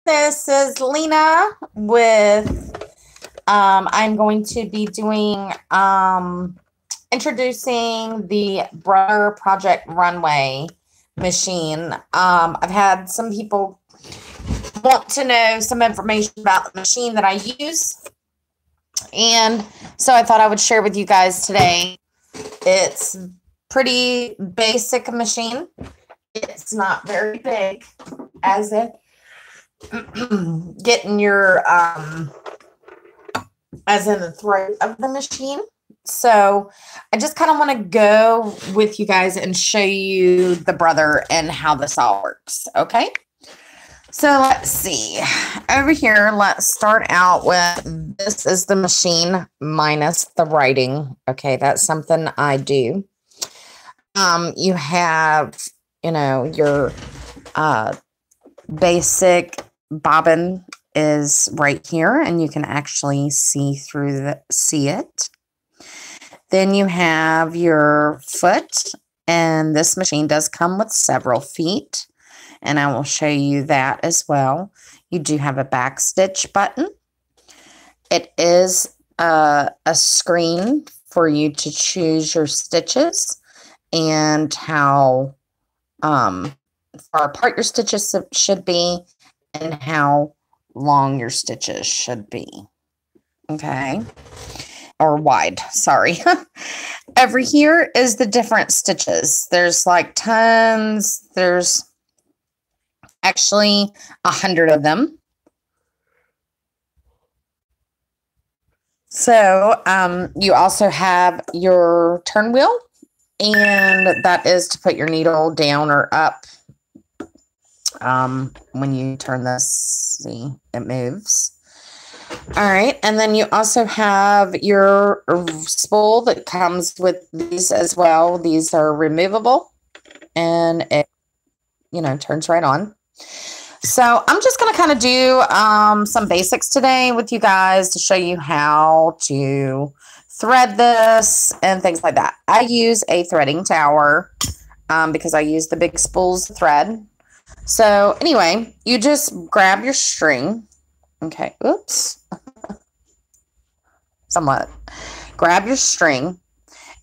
This is Lena with, I'm going to be doing, introducing the Brother Project Runway machine. I've had some people want to know some information about the machine that I use. And so I thought I would share with you guys today. It's pretty basic machine. It's not very big, as if getting your as in the throat of the machine. So I just kind of want to go with you guys and show you the Brother and how this all works. Okay, so let's see over here. Let's start out with, this is the machine minus the writing. Okay, that's something I do. You have, your basic bobbin is right here, and you can actually see it. Then you have your foot, and this machine does come with several feet, and I will show you that as well. You do have a back stitch button. It is a screen for you to choose your stitches and how far apart your stitches should be and how long your stitches should be. Okay, or wide, sorry. Over here is the different stitches. There's like tons. There's actually 100 of them. So you also have your turn wheel, and that is to put your needle down or up. When you turn this, see, it moves. All right, and then you also have your spool that comes with these as well. These are removable, and it, turns right on. So I'm just going to kind of do some basics today with you guys to show you how to thread this and things like that. I use a threading tower because I use the big spools of thread. So anyway, you just grab your string. Okay, oops. Somewhat. Grab your string,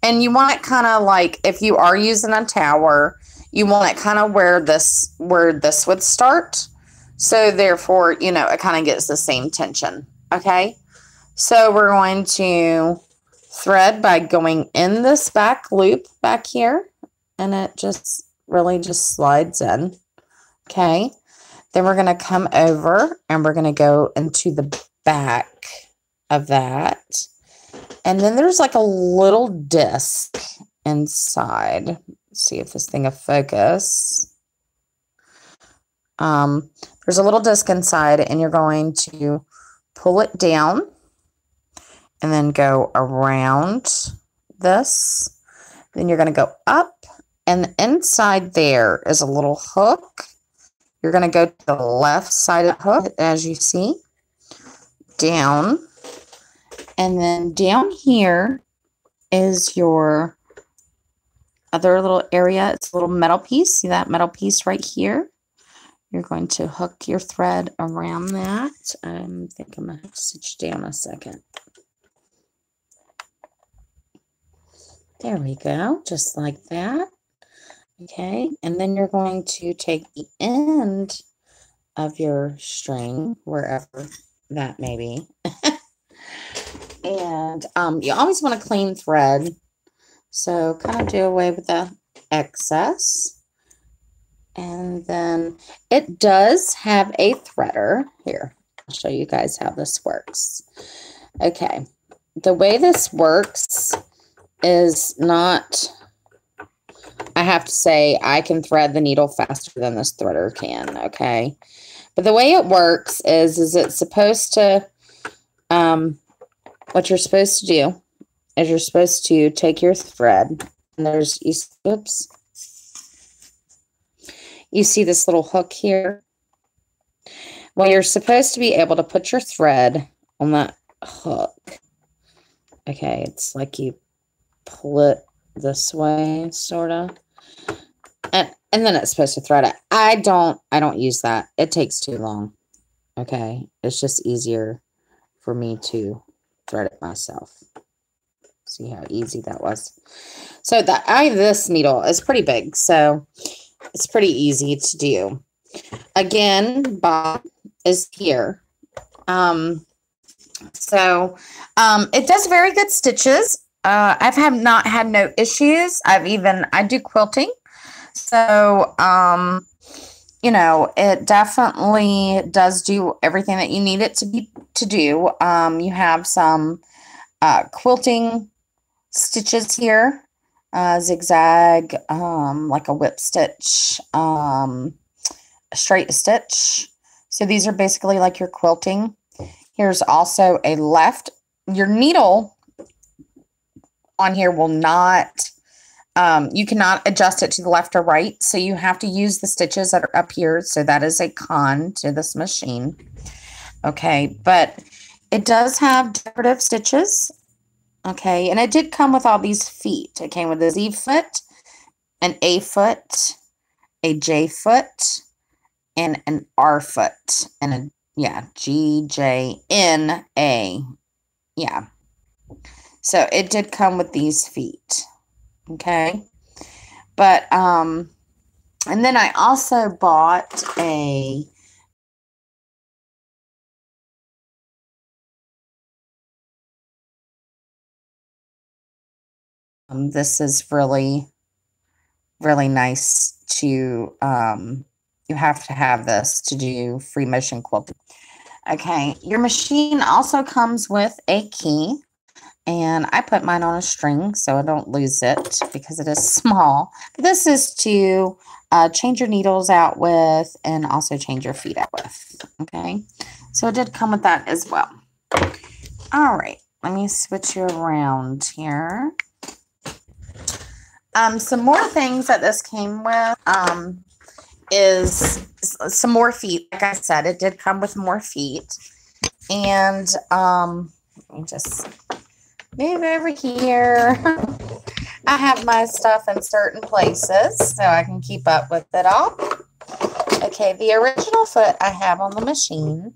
and you want it kind of like, if you are using a tower, you want it kind of where this would start. So therefore, it kind of gets the same tension. Okay, so we're going to thread by going in this back loop back here, and it just really just slides in. Okay, then we're going to come over and we're going to go into the back of that. And then there's like a little disc inside. Let's see if this thing will focus. There's a little disc inside, and you're going to pull it down and then go around this. Then you're going to go up, and inside there is a little hook. You're going to go to the left side of the hook, as you see, down, and then down here is your other little area. It's a little metal piece. See that metal piece right here? You're going to hook your thread around that. I think I'm going to have to stitch down a second. There we go, just like that. Okay, and then you're going to take the end of your string, wherever that may be. And you always want a clean thread. So kind of do away with the excess. And then it does have a threader. Here, I'll show you guys how this works. Okay, the way this works is not... I have to say, I can thread the needle faster than this threader can, okay? But the way it works is it's supposed to, what you're supposed to do is you're supposed to take your thread, and there's, oops, you see this little hook here? Well, you're supposed to be able to put your thread on that hook. Okay, it's like you pull it this way, sort of. And then it's supposed to thread it. I don't use that. It takes too long. Okay, it's just easier for me to thread it myself. See how easy that was. So this needle is pretty big, so it's pretty easy to do. Again, Bob is here. It does very good stitches. I've not had no issues. I do quilting. So, it definitely does do everything that you need it to do. You have some quilting stitches here, zigzag, like a whip stitch, a straight stitch. So these are basically like your quilting. Here's also your needle on here will not, you cannot adjust it to the left or right. So you have to use the stitches that are up here. So that is a con to this machine. Okay, but it does have decorative stitches. Okay, and it did come with all these feet. It came with a Z foot, an A foot, a J foot, and an R foot, and a G, J, N, A. Yeah. So it did come with these feet. Okay. But, and then I also bought this is really, really nice to, you have to have this to do free motion quilting. Okay, your machine also comes with a key, and I put mine on a string so I don't lose it because it is small. But this is to change your needles out with and also change your feet out with. Okay, so it did come with that as well. All right, let me switch you around here. Some more things that this came with is some more feet. Like I said, it did come with more feet. And let me just move over here. I have my stuff in certain places so I can keep up with it all. Okay, the original foot I have on the machine.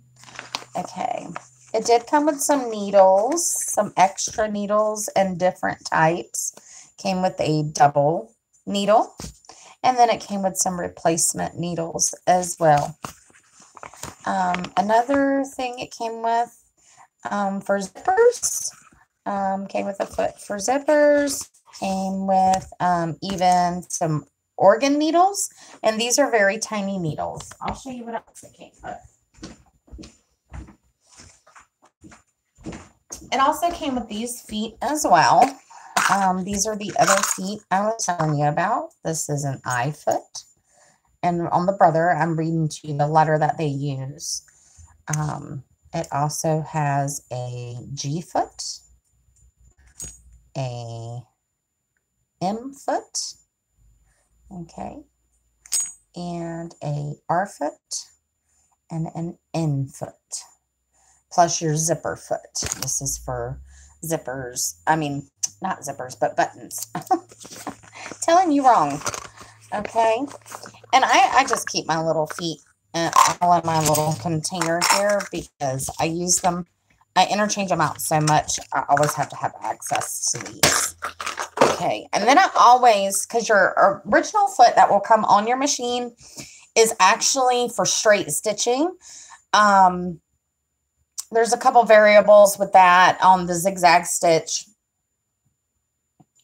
Okay, it did come with some needles, some extra needles and different types. Came with a double needle, and then it came with some replacement needles as well. Another thing it came with for zippers, came with a foot for zippers, came with even some organ needles, and these are very tiny needles. I'll show you what else it came with. It also came with these feet as well. These are the other feet I was telling you about. This is an I foot. And on the brother, I'm reading to you the letter that they use. It also has a G foot, a M foot, okay, and a R foot, and an N foot, plus your zipper foot. This is for zippers. I mean, not zippers, but buttons. Telling you wrong. Okay. And I just keep my little feet all in my little container here because I use them. I interchange them out so much. I always have to have access to these. Okay. And then I always, because your original foot that will come on your machine is actually for straight stitching. There's a couple variables with that on the zigzag stitch,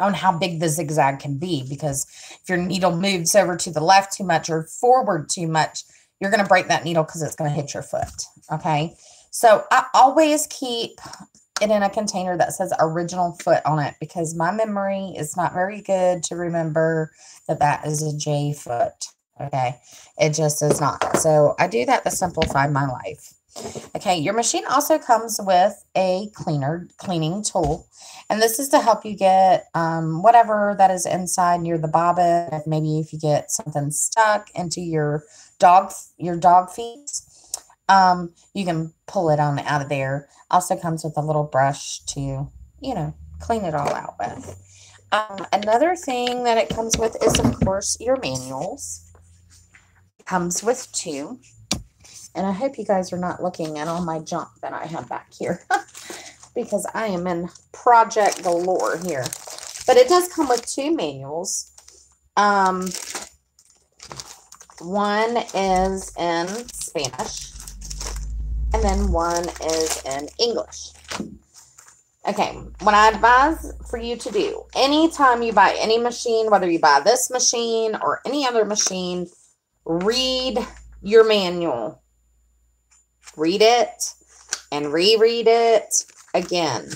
on how big the zigzag can be, because if your needle moves over to the left too much or forward too much, you're going to break that needle because it's going to hit your foot. Okay. So I always keep it in a container that says original foot on it because my memory is not very good to remember that that is a J foot. Okay. It just is not. So I do that to simplify my life. Okay, your machine also comes with a cleaning tool, and this is to help you get whatever that is inside near the bobbin. Maybe if you get something stuck into your dog feet, you can pull it on out of there. Also comes with a little brush to, clean it all out with. Another thing that it comes with is, of course, your manuals. It comes with two. And I hope you guys are not looking at all my junk that I have back here because I am in project galore here. But it does come with 2 manuals. One is in Spanish, and then one is in English. Okay, what I advise for you to do, anytime you buy any machine, whether you buy this machine or any other machine, read your manual. Read it and reread it again.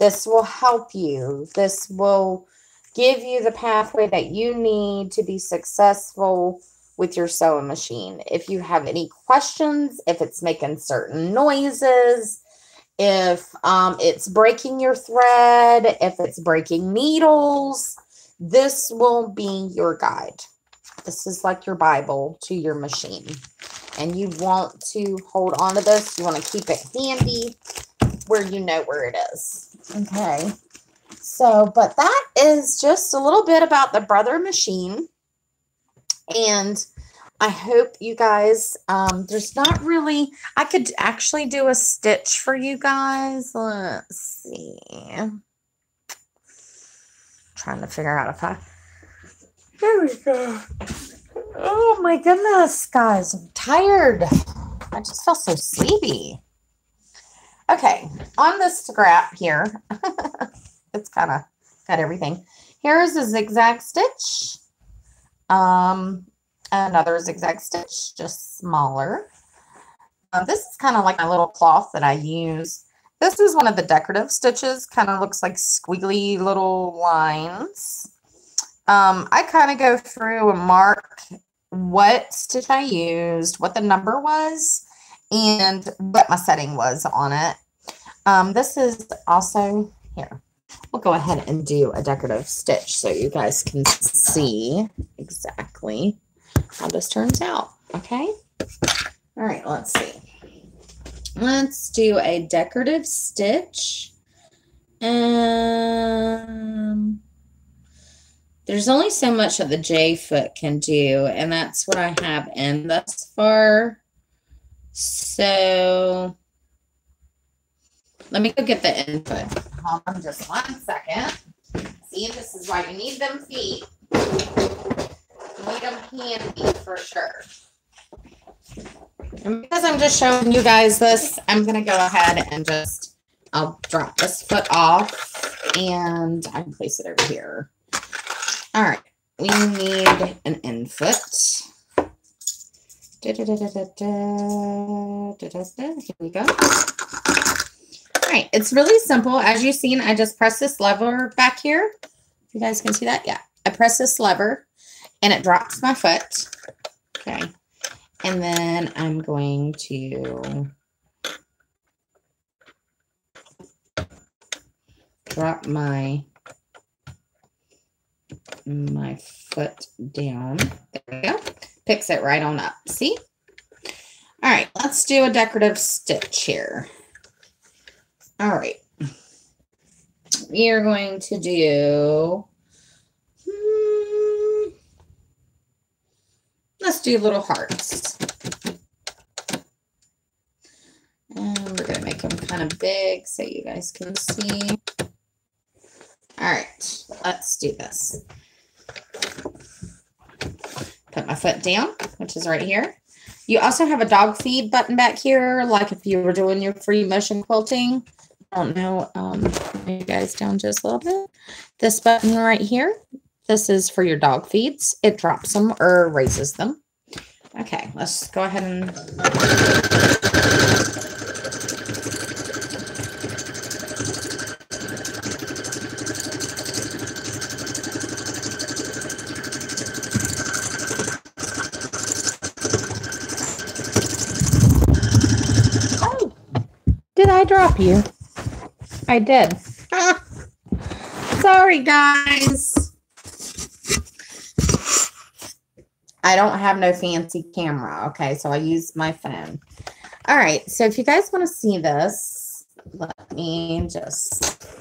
This will help you. This will give you the pathway that you need to be successful with your sewing machine. If you have any questions, if it's making certain noises, if it's breaking your thread, if it's breaking needles, this will be your guide. This is like your Bible to your machine. And you want to hold on to this. You want to keep it handy where you know where it is. Okay. So, but that is just a little bit about the Brother machine. And I hope you guys, there's not really, I could actually do a stitch for you guys. Let's see. Trying to figure out if there we go. Oh my goodness, guys, I'm tired. I just feel so sleepy. Okay, on this scrap here, it's kind of got everything. Here's a zigzag stitch. Another zigzag stitch, just smaller. This is kind of like my little cloth that I use. This is one of the decorative stitches. Kind of looks like squiggly little lines. I kind of go through and mark what stitch I used, what the number was, and what my setting was on it. This is also here. We'll go ahead and do a decorative stitch so you guys can see exactly how this turns out. Okay. All right, let's see. Let's do a decorative stitch. There's only so much that the J foot can do, and that's what I have in thus far. So let me go get the input. Hold on just 1 second. See, this is why you need them feet. You need them handy for sure. And because I'm just showing you guys this, I'm going to go ahead and just, I'll drop this foot off and I can place it over here. All right, we need an infoot. Here we go. All right, it's really simple. As you've seen, I just press this lever back here. You guys can see that? Yeah. I press this lever and it drops my foot. Okay. And then I'm going to drop my foot down. There we go. Picks it right on up. See? All right, let's do a decorative stitch here. All right. We are going to do, let's do little hearts. And we're going to make them kind of big so you guys can see. All right, let's do this. Put my foot down, which is right here. You also have a dog feed button back here, like if you were doing your free motion quilting. I don't know, you guys down just a little bit. This button right here, this is for your dog feeds. It drops them or raises them. Okay, let's go ahead and... Oh, did I drop you? I did. Sorry, guys. I don't have no fancy camera, okay? So I use my phone. All right, so if you guys want to see this, let me just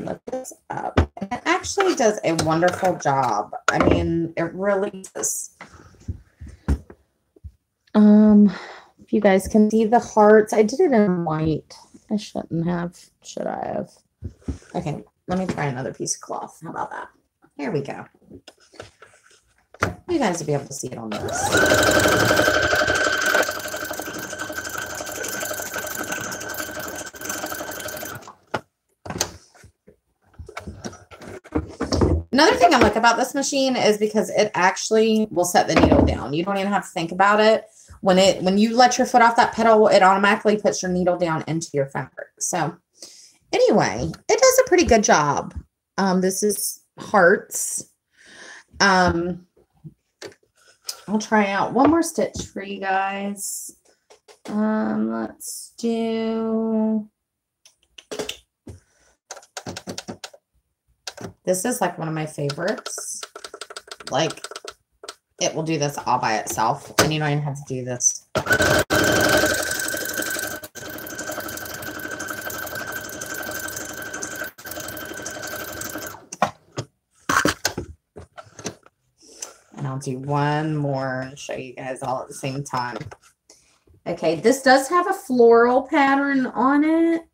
look this up. It actually does a wonderful job. I mean, it really does. if you guys can see the hearts. I did it in white. I shouldn't have. Should I have? Okay, let me try another piece of cloth. How about that? Here we go. You guys will be able to see it on this. Another thing I like about this machine is because it actually will set the needle down. You don't even have to think about it. When you let your foot off that pedal, it automatically puts your needle down into your fabric. So anyway, it does a pretty good job. This is hearts. I'll try out one more stitch for you guys. Let's do... This is like one of my favorites. Like, it will do this all by itself, and you don't even have to do this. And I'll do one more and show you guys all at the same time. Okay, this does have a floral pattern on it.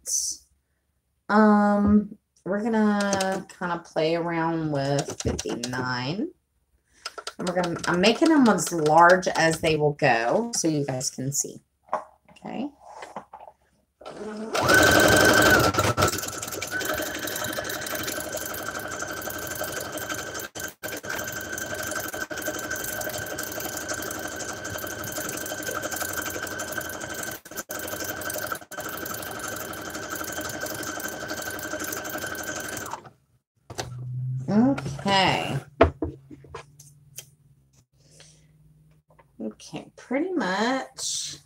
We're gonna kind of play around with 59. And I'm making them as large as they will go so you guys can see. Okay. Okay. Okay, pretty much.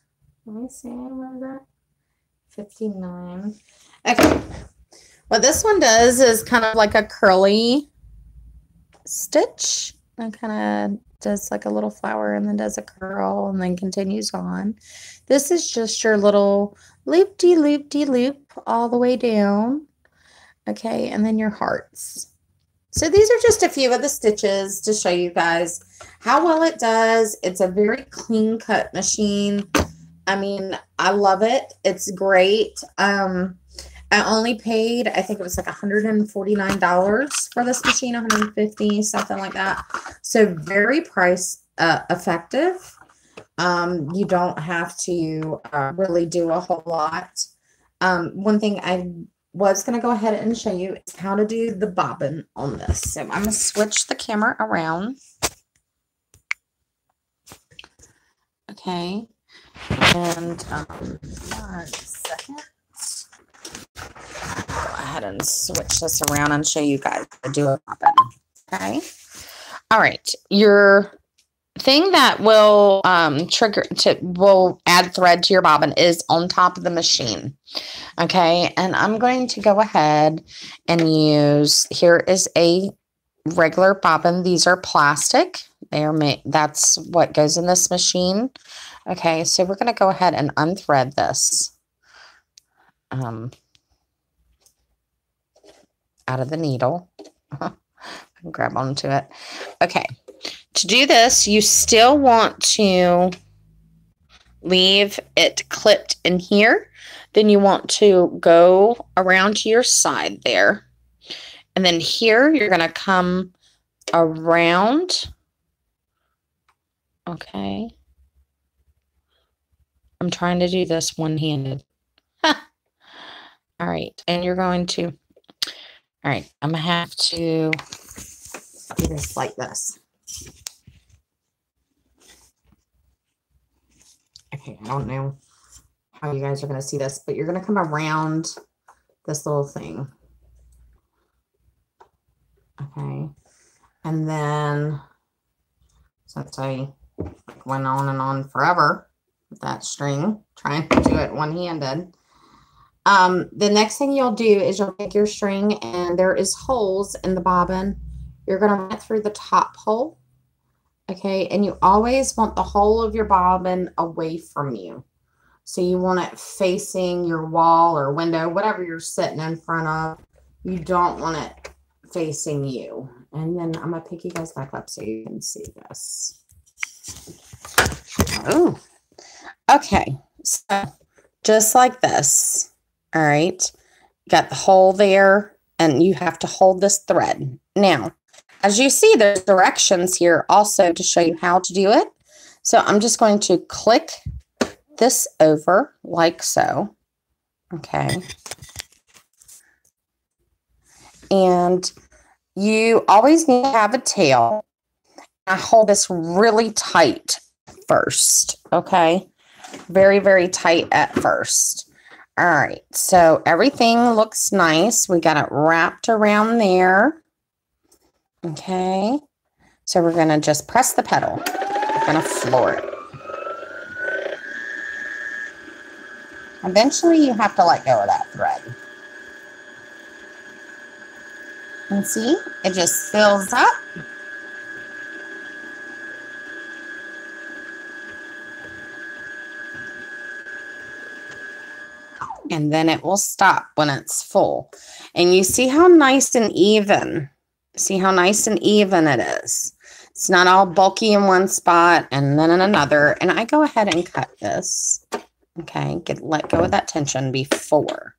Let me see, what is that? 59. Okay. What this one does is kind of like a curly stitch. And kind of does like a little flower and then does a curl and then continues on. This is just your little loop-de-loop-de-loop all the way down. Okay, and then your hearts. So these are just a few of the stitches to show you guys how well it does. It's a very clean cut machine. I mean, I love it. It's great. I only paid, I think it was like $149 for this machine, $150, something like that. So very price effective. You don't have to really do a whole lot. One thing I was going to go ahead and show you is how to do the bobbin on this. So I'm going to switch the camera around. Okay. And 1 second. Go ahead and switch this around and show you guys how to do a bobbin. Okay. All right. Your thing that will will add thread to your bobbin is on top of the machine. Okay, and I'm going to go ahead and use, here is a regular bobbin. These are plastic. They are made, that's what goes in this machine. Okay, so we're going to go ahead and unthread this out of the needle. Grab onto it. Okay. To do this, you still want to leave it clipped in here. Then you want to go around to your side there. And then here, you're going to come around. Okay. I'm trying to do this one-handed. All right. And you're going to, all right, I'm going to have to do this like this. Okay, I don't know how you guys are going to see this, but you're going to come around this little thing. Okay. And then, since I went on and on forever with that string, trying to do it one-handed, the next thing you'll do is you'll take your string, and there is holes in the bobbin. You're going to run it through the top hole. Okay, and you always want the whole of your bobbin away from you. So you want it facing your wall or window, whatever you're sitting in front of. You don't want it facing you. And then I'm going to pick you guys back up so you can see this. Oh, Okay, so just like this. All right, got the hole there, and you have to hold this thread. Now, as you see, there's directions here also to show you how to do it. So I'm just going to click this over like so. Okay. And you always need to have a tail. I hold this really tight first. Okay. Very, very tight at first. All right. So everything looks nice. We got it wrapped around there. Okay. So we're going to just press the pedal. We're going to floor it. Eventually, you have to let go of that thread. And see, it just fills up. And then it will stop when it's full. And you see how nice and even. See how nice and even it is. It's not all bulky in one spot and then in another. And I go ahead and cut this. Okay, let go of that tension before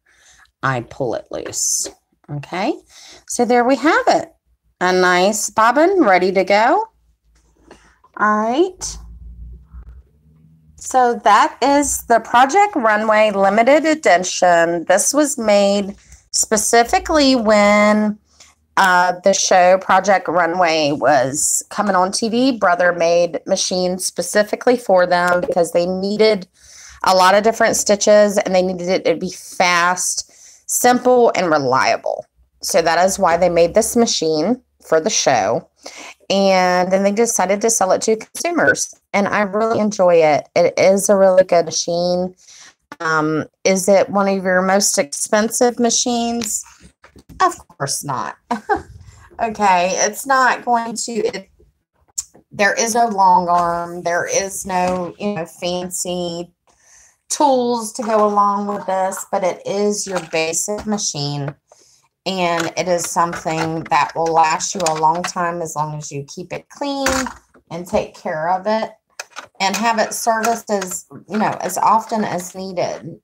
I pull it loose. Okay, so there we have it. A nice bobbin ready to go. All right. So that is the Project Runway limited edition. This was made specifically when the show Project Runway was coming on TV. Brother made machines specifically for them because they needed a lot of different stitches and they needed it to be fast, simple, and reliable. So that is why they made this machine for the show. And then they decided to sell it to consumers. And I really enjoy it. It is a really good machine. Is it one of your most expensive machines? Of course not. Okay, it's not going to, there is no long arm. There is no, fancy tools to go along with this, but it is your basic machine. And it is something that will last you a long time as long as you keep it clean and take care of it and have it serviced as, as often as needed.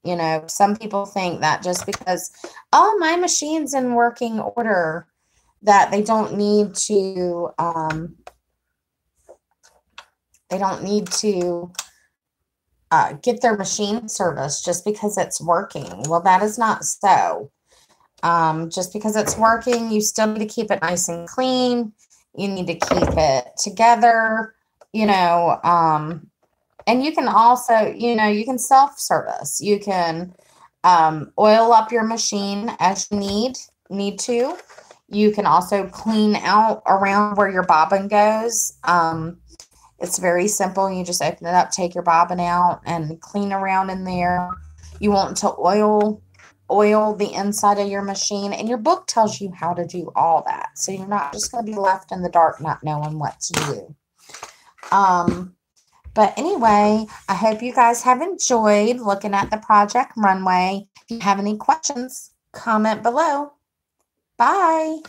Some people think that just because, oh, my machine's in working order, that they don't need to, get their machine serviced just because it's working. Well, that is not so. Just because it's working, you still need to keep it nice and clean. You need to keep it together, and you can also, you can self-service. You can oil up your machine as you need to. You can also clean out around where your bobbin goes. It's very simple. You just open it up, take your bobbin out, and clean around in there. You want to oil the inside of your machine, and your book tells you how to do all that. So you're not just going to be left in the dark not knowing what to do. But anyway, I hope you guys have enjoyed looking at the Project Runway. If you have any questions, comment below. Bye.